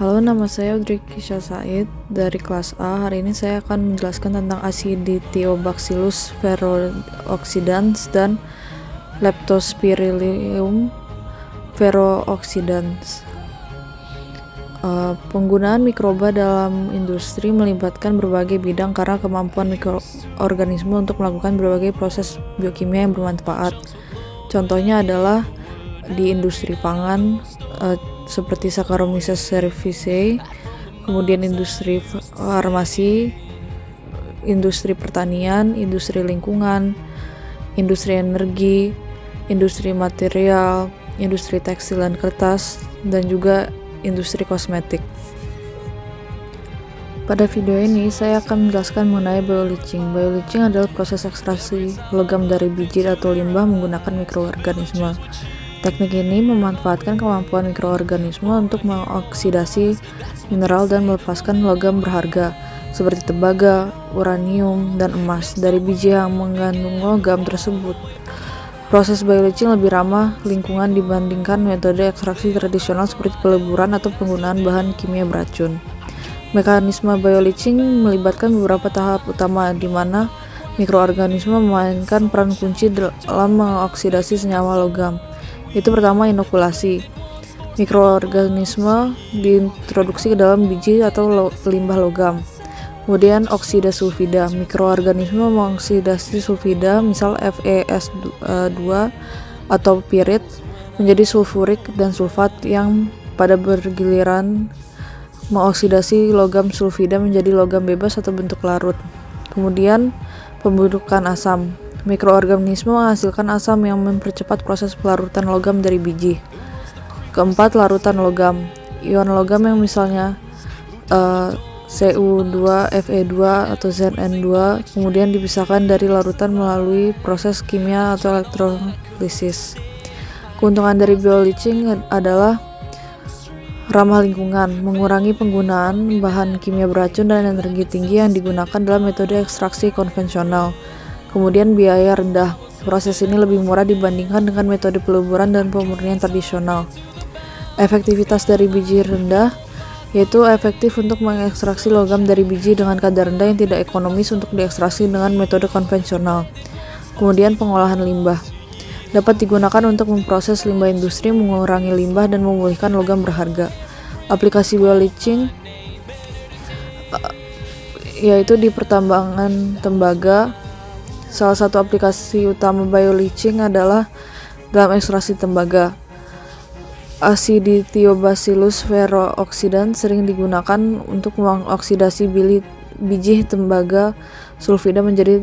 Halo, nama saya Udrikisha Said dari kelas A. Hari ini saya akan menjelaskan tentang Acidithiobacillus ferrooxidans dan Leptospirillum ferrooxidans. Penggunaan mikroba dalam industri melibatkan berbagai bidang karena kemampuan mikroorganisme untuk melakukan berbagai proses biokimia yang bermanfaat. Contohnya adalah di industri pangan, seperti Saccharomyces cerevisiae, kemudian industri farmasi, industri pertanian, industri lingkungan, industri energi, industri material, industri tekstil dan kertas, dan juga industri kosmetik. Pada video ini saya akan menjelaskan mengenai bioleaching. Bioleaching adalah proses ekstraksi logam dari biji atau limbah menggunakan mikroorganisme. Teknik ini memanfaatkan kemampuan mikroorganisme untuk mengoksidasi mineral dan melepaskan logam berharga seperti tembaga, uranium, dan emas dari biji yang mengandung logam tersebut. Proses bioleaching lebih ramah lingkungan dibandingkan metode ekstraksi tradisional seperti peleburan atau penggunaan bahan kimia beracun. Mekanisme bioleaching melibatkan beberapa tahap utama di mana mikroorganisme memainkan peran kunci dalam mengoksidasi senyawa logam. Itu pertama, inokulasi. Mikroorganisme diintroduksi ke dalam biji atau limbah logam. Kemudian oksida sulfida. Mikroorganisme mengoksidasi sulfida, misal FeS2 atau pirit, menjadi sulfurik dan sulfat yang pada bergiliran mengoksidasi logam sulfida menjadi logam bebas atau bentuk larut. Kemudian pembentukan asam. Mikroorganisme menghasilkan asam yang mempercepat proses pelarutan logam dari biji. Keempat, larutan logam. Ion logam yang misalnya Cu2, Fe2, atau Zn2 kemudian dipisahkan dari larutan melalui proses kimia atau elektrolisis. Keuntungan dari bioleaching adalah ramah lingkungan, mengurangi penggunaan bahan kimia beracun dan energi tinggi yang digunakan dalam metode ekstraksi konvensional. Kemudian biaya rendah. Proses ini lebih murah dibandingkan dengan metode peleburan dan pemurnian tradisional. Efektivitas dari biji rendah, yaitu efektif untuk mengekstraksi logam dari biji dengan kadar rendah yang tidak ekonomis untuk diekstraksi dengan metode konvensional. Kemudian pengolahan limbah. Dapat digunakan untuk memproses limbah industri, mengurangi limbah, dan memulihkan logam berharga. Aplikasi bioleaching yaitu di pertambangan tembaga. Salah satu aplikasi utama bioleaching adalah dalam ekstraksi tembaga. Acidithiobacillus ferrooxidans sering digunakan untuk mengoksidasi biji tembaga sulfida menjadi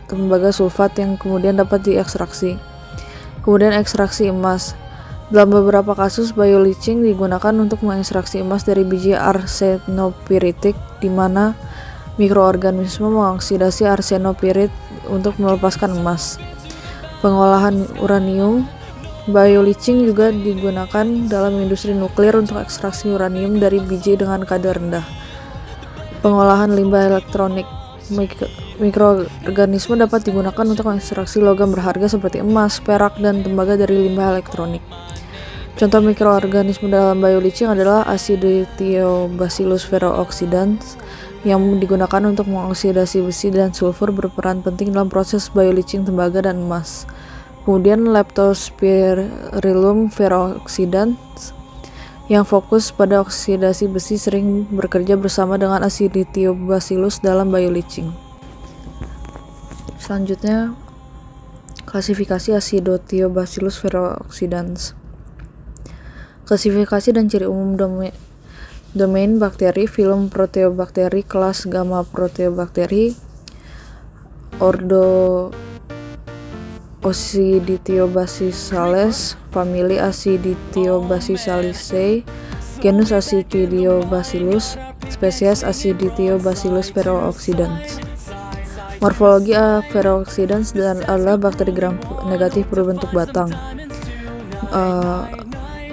tembaga sulfat yang kemudian dapat diekstraksi. Kemudian ekstraksi emas. Dalam beberapa kasus, bioleaching digunakan untuk mengekstraksi emas dari biji arsenopiritik, di mana mikroorganisme mengoksidasi arsenopirit untuk melepaskan emas. Pengolahan uranium. Bioleaching juga digunakan dalam industri nuklir untuk ekstraksi uranium dari biji dengan kadar rendah. Pengolahan limbah elektronik. Mikroorganisme dapat digunakan untuk mengekstraksi logam berharga seperti emas, perak, dan tembaga dari limbah elektronik. Contoh mikroorganisme dalam bioleaching adalah Acidithiobacillus ferrooxidans yang digunakan untuk mengoksidasi besi dan sulfur, berperan penting dalam proses bioleaching tembaga dan emas. Kemudian Leptospirillum ferrooxidans yang fokus pada oksidasi besi sering bekerja bersama dengan Acidithiobacillus dalam bioleaching. Selanjutnya, klasifikasi Acidithiobacillus ferrooxidans. Klasifikasi dan ciri umum domain bakteri, filum Proteobakteri, kelas Gamma Proteobakteri, ordo Acidithiobacillales, famili Acidithiobacillaceae, genus Acidithiobacillus, spesies Acidithiobacillus ferrooxidans. Morfologi ferrooxidans adalah bakteri gram negatif berbentuk batang.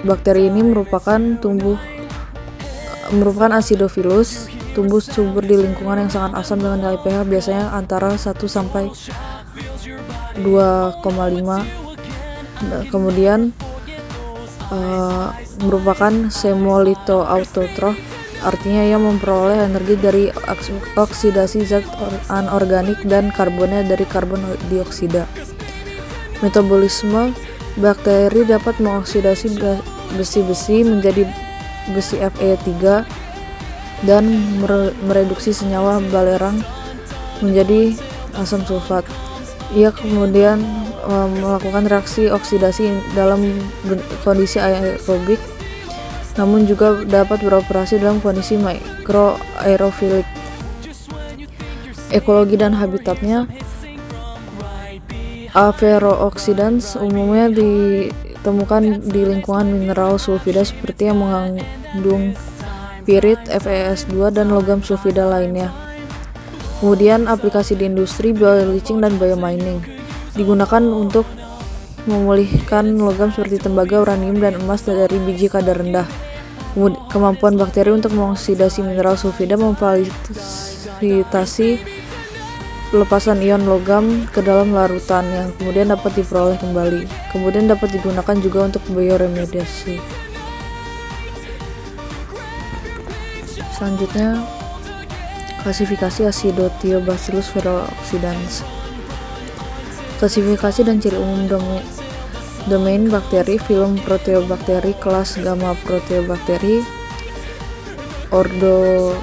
Bakteri ini merupakan acidophilus, tumbuh subur di lingkungan yang sangat asam dengan nilai pH biasanya antara 1 sampai 2,5. Kemudian merupakan semolitoautotrof, artinya ia memperoleh energi dari oksidasi zat anorganik dan karbonnya dari karbon dioksida. Metabolisme bakteri dapat mengoksidasi besi-besi menjadi besi Fe3 dan mereduksi senyawa balerang menjadi asam sulfat. Ia kemudian melakukan reaksi oksidasi dalam kondisi aerobik, namun juga dapat beroperasi dalam kondisi mikroaerofilik. Ekologi dan habitatnya. Ferrooxidans umumnya ditemukan di lingkungan mineral sulfida seperti yang mengandung pirit, FeS2, dan logam sulfida lainnya. Kemudian aplikasi di industri, bioleaching, dan biomining. Digunakan untuk memulihkan logam seperti tembaga, uranium, dan emas dari biji kadar rendah. Kemampuan bakteri untuk mengoksidasi mineral sulfida memfasilitasi pelepasan ion logam ke dalam larutan yang kemudian dapat diperoleh kembali. Kemudian dapat digunakan juga untuk bioremediasi. Selanjutnya, klasifikasi Acidothiobacillus ferrooxidans. Klasifikasi dan ciri umum domain bakteri, filum Proteobakteri, kelas Gamma Proteobakteri, ordo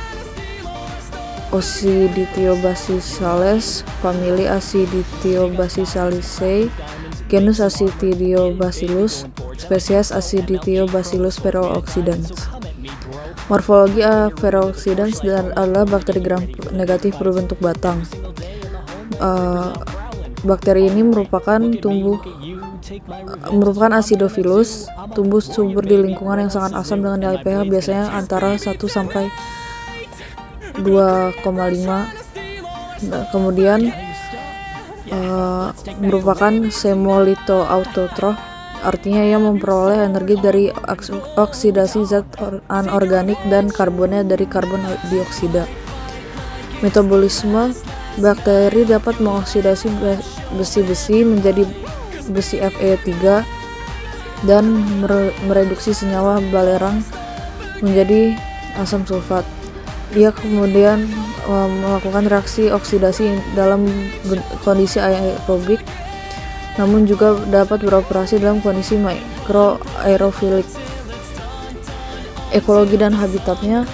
Acidithiobacillales, famili Acidithiobacilliaceae, genus Acidiobacillus, spesies Acidithiobacillus ferrooxidans. Morfologi ferrooxidans adalah bakteri gram negatif berbentuk batang. Bakteri ini merupakan acidophilus, tumbuh subur di lingkungan yang sangat asam dengan nilai pH biasanya antara 1 sampai 2,5. Kemudian merupakan semolitoautotrof, artinya ia memperoleh energi dari oksidasi zat anorganik dan karbonnya dari karbon dioksida. Metabolisme bakteri dapat mengoksidasi besi-besi menjadi besi Fe3 dan mereduksi senyawa balerang menjadi asam sulfat. Ia kemudian melakukan reaksi oksidasi dalam kondisi aerobik, namun juga dapat beroperasi dalam kondisi mikroaerofilik. Ekologi dan habitatnya.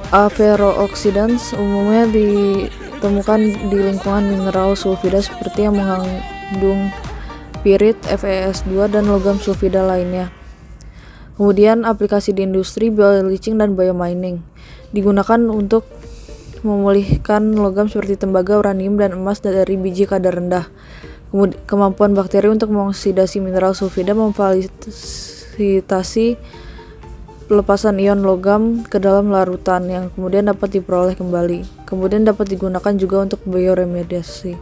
Ferrooxidans umumnya ditemukan di lingkungan mineral sulfida seperti yang mengandung pirit, FeS2, dan logam sulfida lainnya. Kemudian aplikasi di industri, bioleaching, dan biomining. Digunakan untuk memulihkan logam seperti tembaga, uranium, dan emas dari biji kadar rendah. Kemampuan bakteri untuk mengoksidasi mineral sulfida memfasilitasi pelepasan ion logam ke dalam larutan yang kemudian dapat diperoleh kembali. Kemudian dapat digunakan juga untuk bioremediasi.